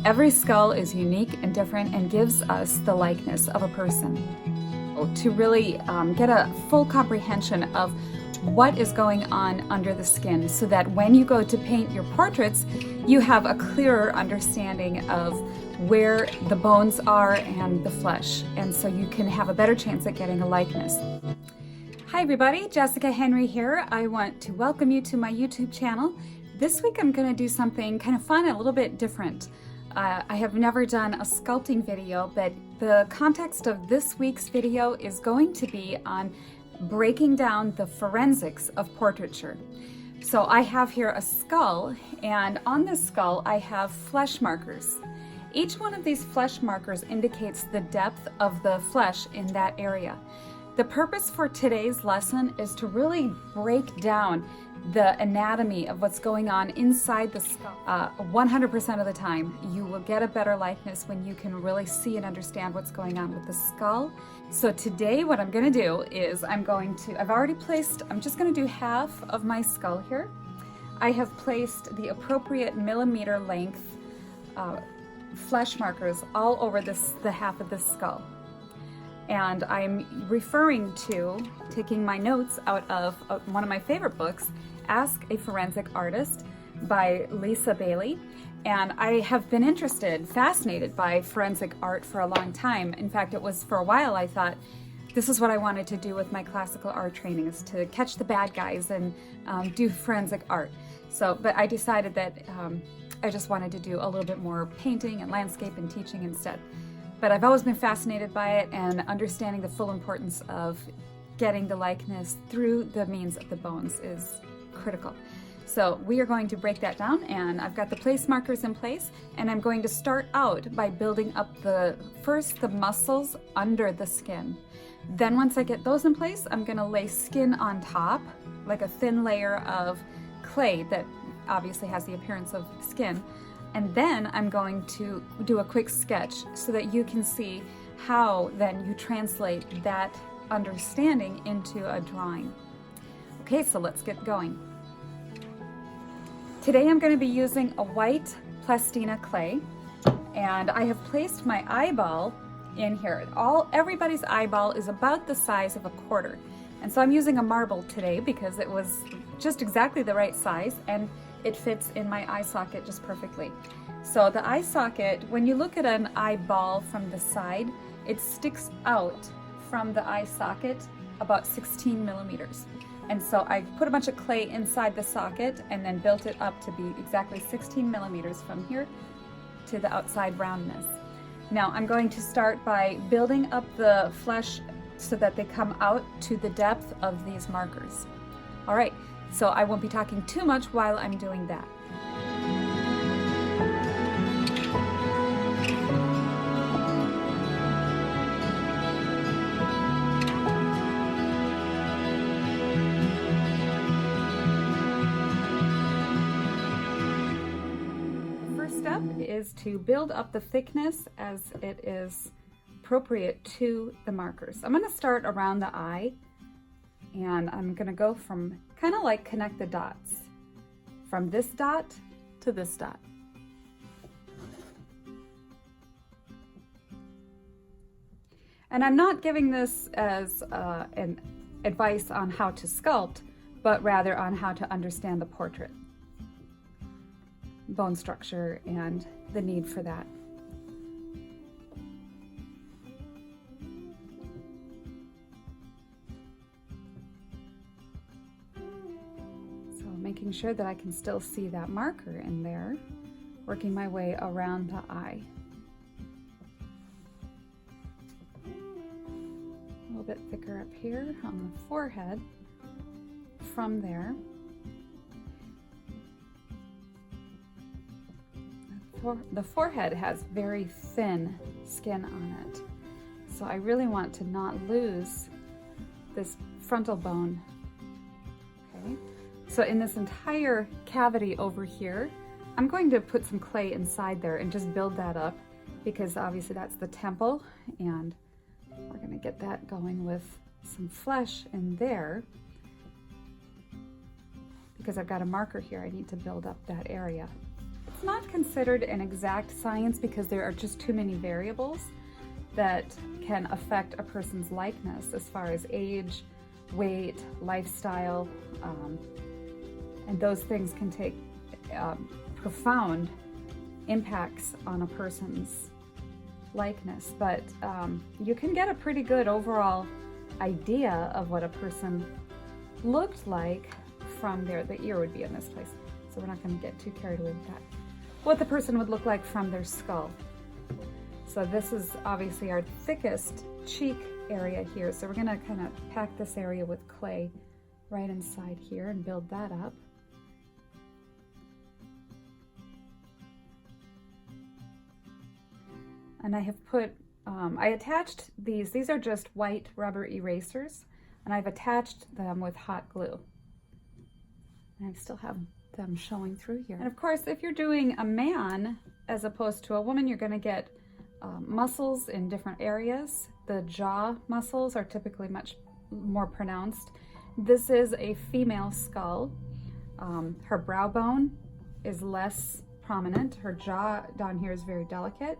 Every skull is unique and different and gives us the likeness of a person. To really get a full comprehension of what is going on under the skin so that when you go to paint your portraits, you have a clearer understanding of where the bones are and the flesh, and so you can have a better chance at getting a likeness. Hi everybody, Jessica Henry here. I want to welcome you to my YouTube channel. This week I'm going to do something kind of fun and a little bit different. I have never done a sculpting video, but the context of this week's video is going to be on breaking down the forensics of portraiture. So I have here a skull, and on this skull I have flesh markers. Each one of these flesh markers indicates the depth of the flesh in that area. The purpose for today's lesson is to really break down the anatomy of what's going on inside the skull. 100% of the time, you will get a better likeness when you can really see and understand what's going on with the skull. So today what I'm going to do is I'm just going to do half of my skull here. I have placed the appropriate millimeter length flesh markers all over the half of the skull. And I'm taking my notes out of one of my favorite books, Ask a Forensic Artist by Lisa Bailey. And I have been fascinated by forensic art for a long time. In fact, it was for a while I thought, this is what I wanted to do with my classical art training, is to catch the bad guys and do forensic art. But I decided that I just wanted to do a little bit more painting and landscape and teaching instead. But I've always been fascinated by it, and understanding the full importance of getting the likeness through the means of the bones is critical. So we are going to break that down, and I've got the place markers in place, and I'm going to start out by building up first the muscles under the skin. Then once I get those in place, I'm going to lay skin on top, like a thin layer of clay that obviously has the appearance of skin. And then I'm going to do a quick sketch so that you can see how then you translate that understanding into a drawing. Okay, so let's get going. Today I'm going to be using a white plastina clay, and I have placed my eyeball in here. Everybody's eyeball is about the size of a quarter. And so I'm using a marble today because it was just exactly the right size, and it fits in my eye socket just perfectly. So the eye socket, when you look at an eyeball from the side, it sticks out from the eye socket about 16 millimeters. And so I put a bunch of clay inside the socket and then built it up to be exactly 16 millimeters from here to the outside roundness. Now I'm going to start by building up the flesh so that they come out to the depth of these markers. All right. So I won't be talking too much while I'm doing that. The first step is to build up the thickness as it is appropriate to the markers. I'm going to start around the eye, and I'm going to go from kind of like connect the dots from this dot to this dot. And I'm not giving this as an advice on how to sculpt, but rather on how to understand the portrait, bone structure, and the need for that. Making sure that I can still see that marker in there, working my way around the eye. A little bit thicker up here on the forehead. From there, the forehead has very thin skin on it, so I really want to not lose this frontal bone. Okay. So in this entire cavity over here, I'm going to put some clay inside there and just build that up, because obviously that's the temple, and we're going to get that going with some flesh in there. Because I've got a marker here, I need to build up that area. It's not considered an exact science because there are just too many variables that can affect a person's likeness as far as age, weight, lifestyle, and those things can take profound impacts on a person's likeness. But you can get a pretty good overall idea of what a person looked like from there. The ear would be in this place, so we're not going to get too carried away with that. What the person would look like from their skull. So this is obviously our thickest cheek area here. So we're going to kind of pack this area with clay right inside here and build that up. And I have put, I attached these are just white rubber erasers, and I've attached them with hot glue. And I still have them showing through here. And of course, if you're doing a man as opposed to a woman, you're going to get muscles in different areas. The jaw muscles are typically much more pronounced. This is a female skull. Her brow bone is less prominent. Her jaw down here is very delicate.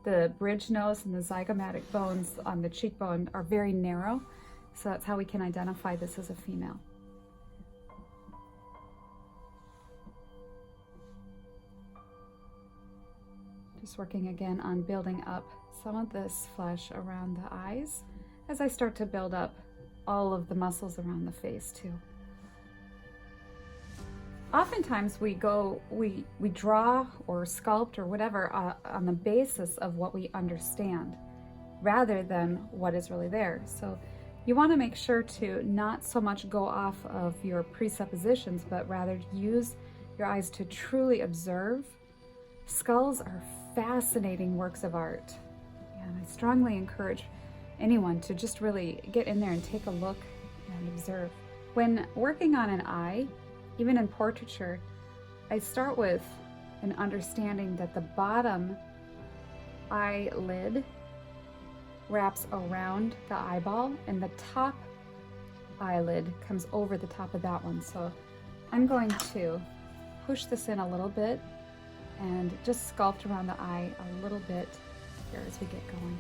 The bridge nose and the zygomatic bones on the cheekbone are very narrow, so that's how we can identify this as a female. Just working again on building up some of this flesh around the eyes as I start to build up all of the muscles around the face too. Oftentimes we draw or sculpt or whatever on the basis of what we understand rather than what is really there. So you want to make sure to not so much go off of your presuppositions, but rather use your eyes to truly observe. Skulls are fascinating works of art, and I strongly encourage anyone to just really get in there and take a look and observe. When working on an eye, even in portraiture, I start with an understanding that the bottom eyelid wraps around the eyeball and the top eyelid comes over the top of that one. So I'm going to push this in a little bit and just sculpt around the eye a little bit here as we get going.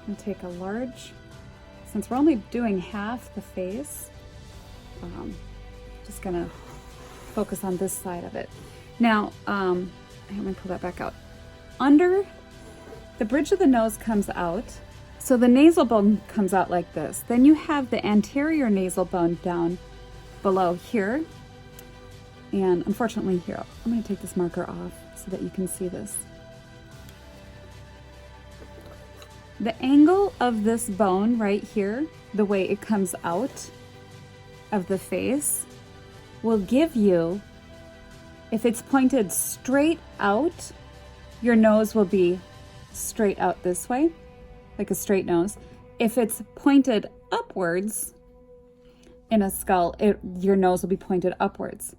And take a large, since we're only doing half the face, just gonna focus on this side of it. Now, let me pull that back out. Under, the bridge of the nose comes out, so the nasal bone comes out like this. Then you have the anterior nasal bone down below here, and unfortunately here, I'm gonna take this marker off so that you can see this. The angle of this bone right here, the way it comes out of the face, will give you, if it's pointed straight out, your nose will be straight out this way, like a straight nose. If it's pointed upwards in a skull, your nose will be pointed upwards.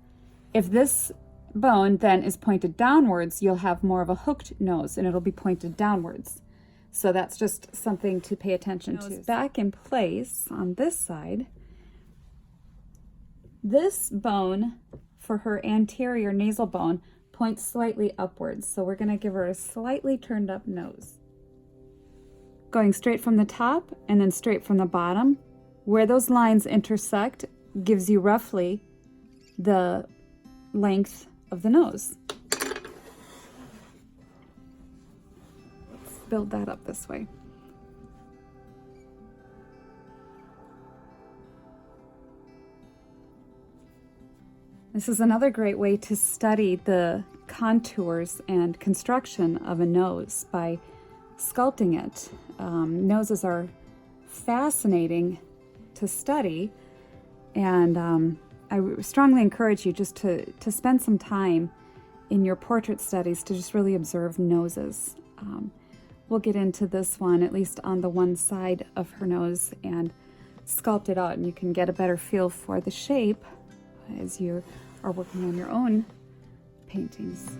If this bone then is pointed downwards, you'll have more of a hooked nose and it'll be pointed downwards. So that's just something to pay attention to. Back in place on this side. This bone for her anterior nasal bone points slightly upwards. So we're going to give her a slightly turned up nose. Going straight from the top and then straight from the bottom. Where those lines intersect gives you roughly the length of the nose. Build that up this way. This is another great way to study the contours and construction of a nose by sculpting it. Noses are fascinating to study, and I strongly encourage you just to spend some time in your portrait studies to just really observe noses. We'll get into this one, at least on the one side of her nose, and sculpt it out, and you can get a better feel for the shape as you are working on your own paintings.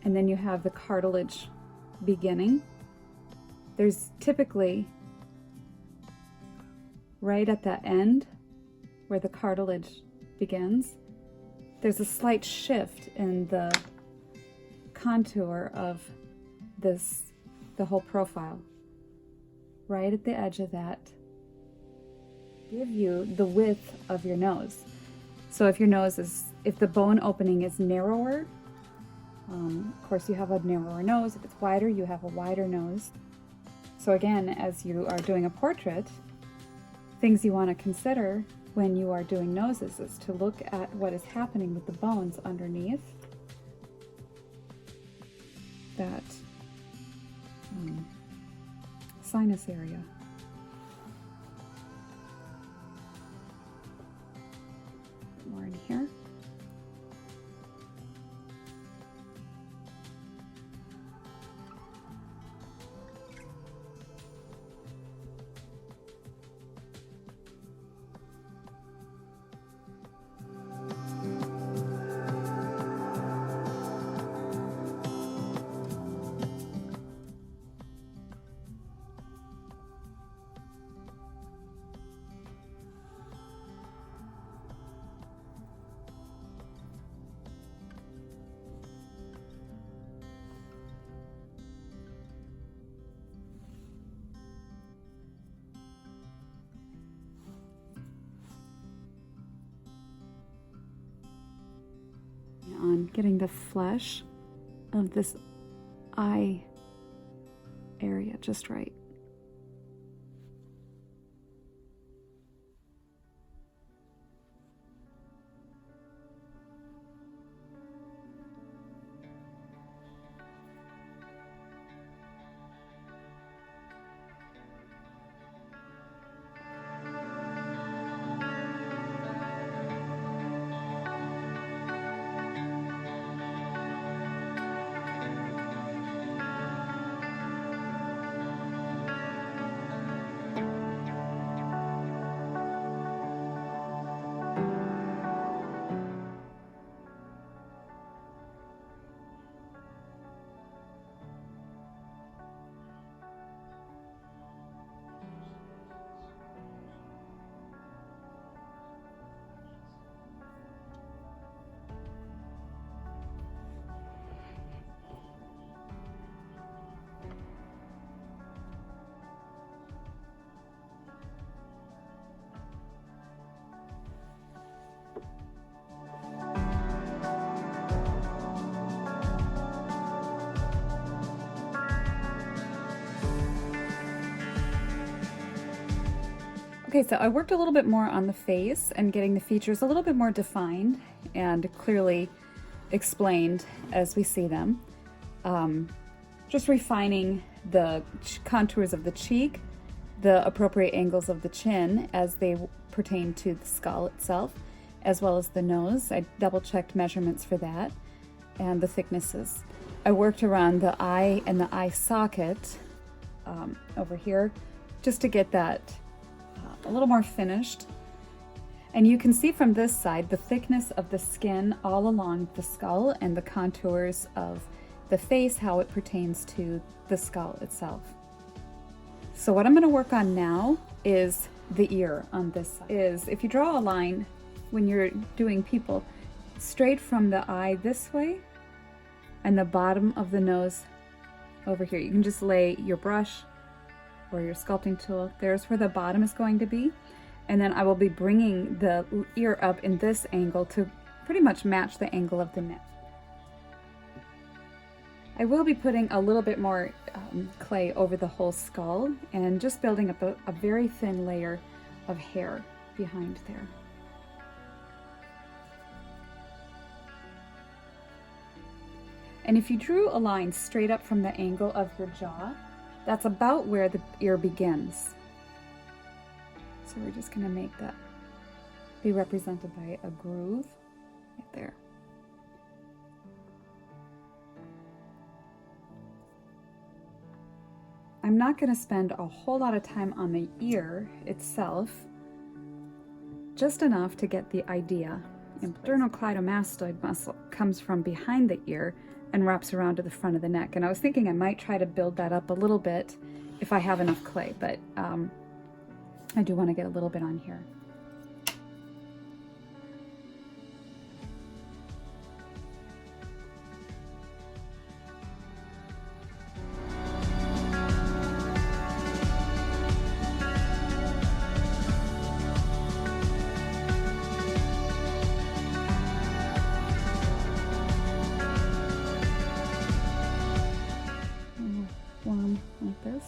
And then you have the cartilage beginning. There's typically, right at the end where the cartilage begins, there's a slight shift in the contour of the whole profile. Right at the edge of that, give you the width of your nose. So if if the bone opening is narrower, of course you have a narrower nose. If it's wider, you have a wider nose. So again, as you are doing a portrait, things you want to consider when you are doing noses is to look at what is happening with the bones underneath that sinus area. More in here. On getting the flesh of this eye area just right. Okay, so I worked a little bit more on the face and getting the features a little bit more defined and clearly explained as we see them. Just refining the contours of the cheek, the appropriate angles of the chin as they pertain to the skull itself, as well as the nose. I double-checked measurements for that, and the thicknesses. I worked around the eye and the eye socket over here just to get that a little more finished. And you can see from this side the thickness of the skin all along the skull and the contours of the face, how it pertains to the skull itself. So what I'm going to work on now is the ear on this side. If you draw a line when you're doing people straight from the eye this way and the bottom of the nose over here, you can just lay your brush or your sculpting tool. There's where the bottom is going to be. And then I will be bringing the ear up in this angle to pretty much match the angle of the neck. I will be putting a little bit more clay over the whole skull and just building up a very thin layer of hair behind there. And if you drew a line straight up from the angle of your jaw, that's about where the ear begins. So we're just going to make that be represented by a groove right there. I'm not going to spend a whole lot of time on the ear itself, just enough to get the idea. The sternocleidomastoid muscle comes from behind the ear and wraps around to the front of the neck. And I was thinking I might try to build that up a little bit if I have enough clay, but I do want to get a little bit on here. One like this.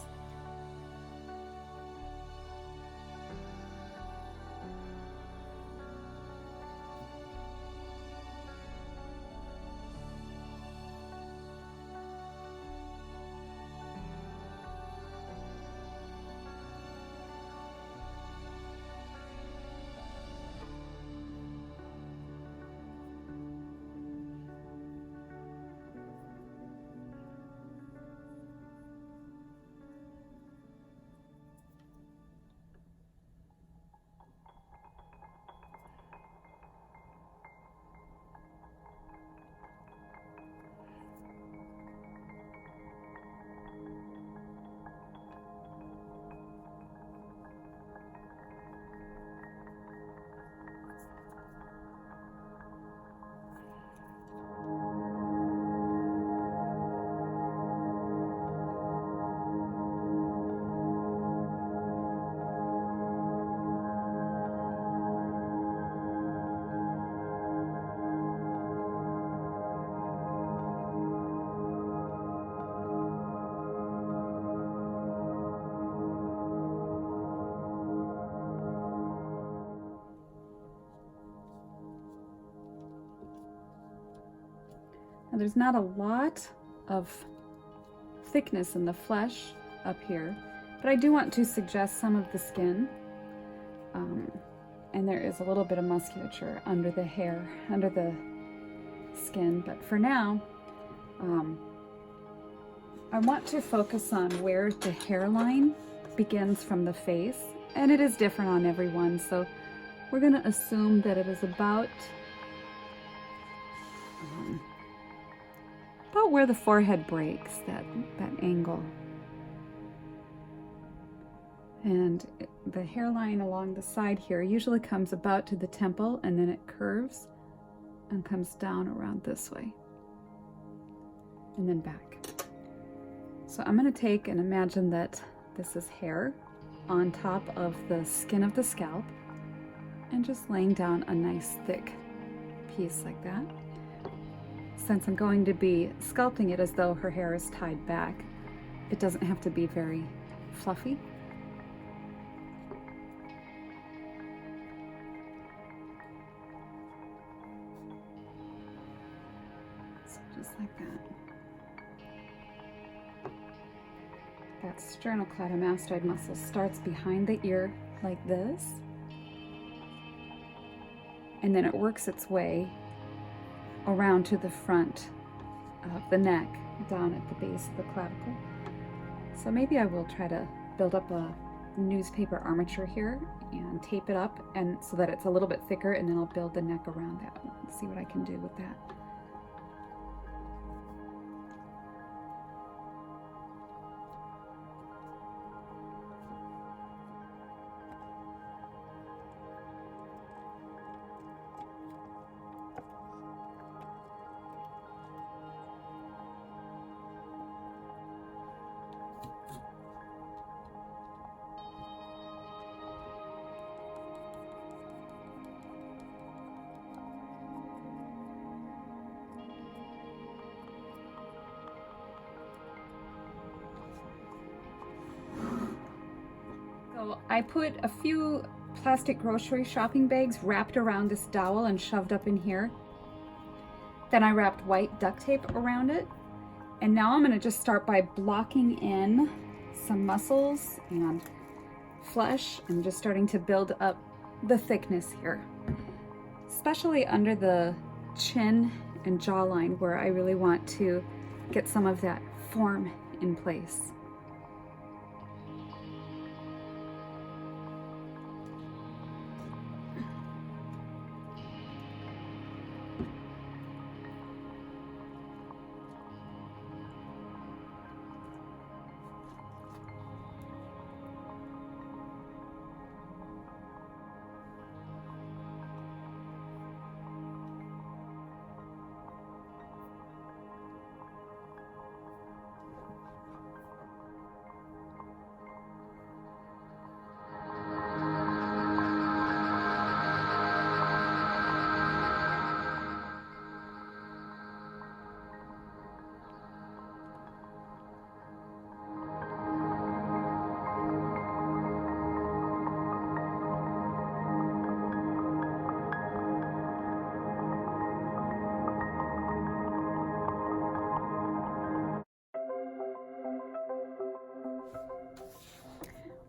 Now there's not a lot of thickness in the flesh up here, but I do want to suggest some of the skin. And there is a little bit of musculature under the hair, under the skin. But for now, I want to focus on where the hairline begins from the face. And it is different on everyone, so we're going to assume that it is about where the forehead breaks, that angle. And the hairline along the side here usually comes about to the temple, and then it curves and comes down around this way and then back. So I'm going to take and imagine that this is hair on top of the skin of the scalp and just laying down a nice thick piece like that. Since I'm going to be sculpting it as though her hair is tied back, it doesn't have to be very fluffy. So just like that. That sternocleidomastoid muscle starts behind the ear like this, and then it works its way around to the front of the neck, down at the base of the clavicle. So maybe I will try to build up a newspaper armature here and tape it up, and so that it's a little bit thicker, and then I'll build the neck around that. Let's see what I can do with that. So I put a few plastic grocery shopping bags wrapped around this dowel and shoved up in here. Then I wrapped white duct tape around it. And now I'm going to just start by blocking in some muscles and flesh and just starting to build up the thickness here, especially under the chin and jawline, where I really want to get some of that form in place.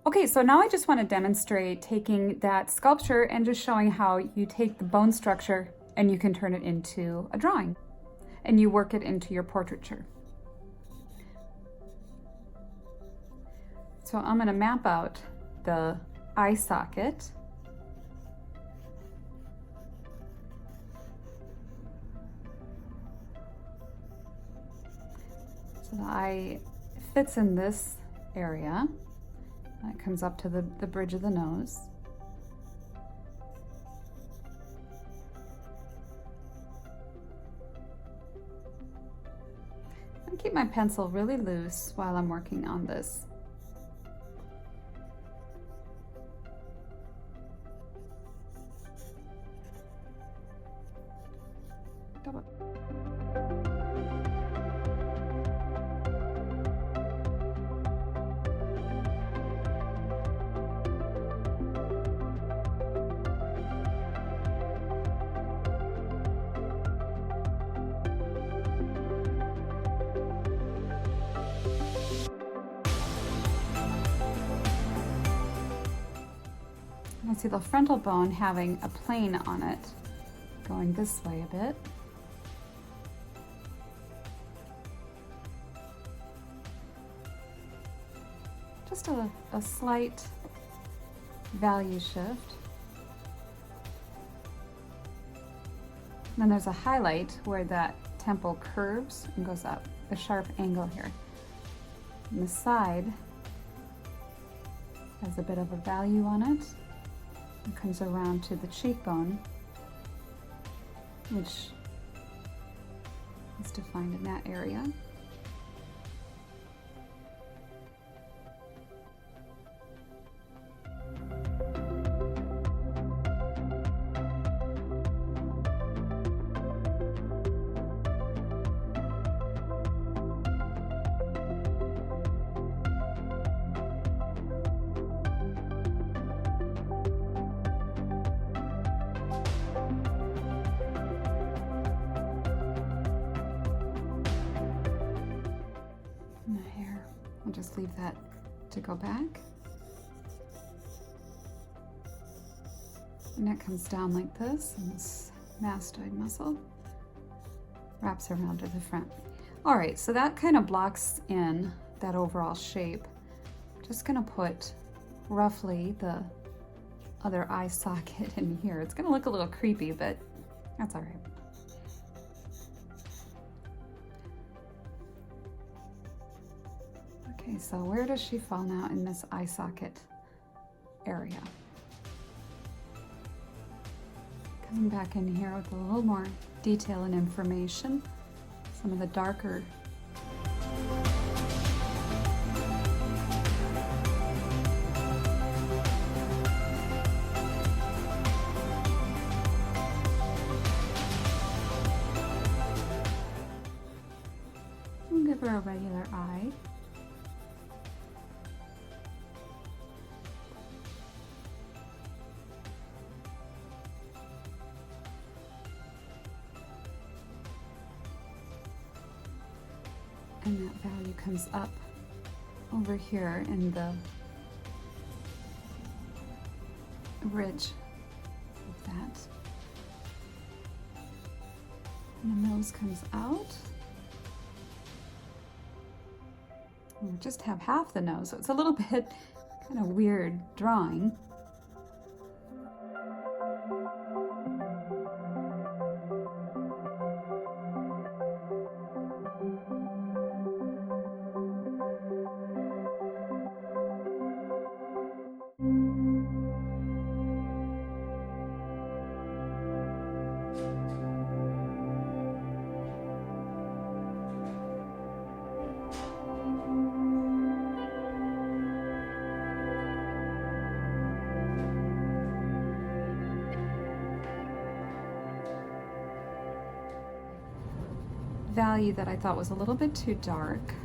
Okay, so now I just want to demonstrate taking that sculpture and just showing how you take the bone structure and you can turn it into a drawing and you work it into your portraiture. So I'm going to map out the eye socket. So the eye fits in this area. It comes up to the bridge of the nose. I keep my pencil really loose while I'm working on this. Double. I see the frontal bone having a plane on it, going this way a bit. Just a slight value shift. And then there's a highlight where that temple curves and goes up, a sharp angle here. And the side has a bit of a value on it. It comes around to the cheekbone, which is defined in that area. I'll just leave that to go back. And it comes down like this, and this mastoid muscle wraps around to the front. All right, so that kind of blocks in that overall shape. I'm just gonna put roughly the other eye socket in here. It's gonna look a little creepy, but that's all right. Okay, so where does she fall now in this eye socket area? Coming back in here with a little more detail and information, some of the darker we'll give her a regular eye. And that value comes up over here in the ridge of that. And the nose comes out. And we just have half the nose, so it's a little bit kind of weird drawing. Value that I thought was a little bit too dark.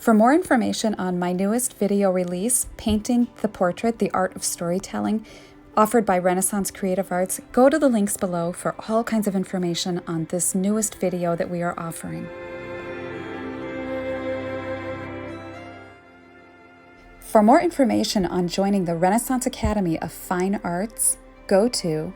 For more information on my newest video release, Painting the Portrait, the Art of Storytelling, offered by Renaissance Creative Arts, go to the links below for all kinds of information on this newest video that we are offering. For more information on joining the Renaissance Academy of Fine Arts, go to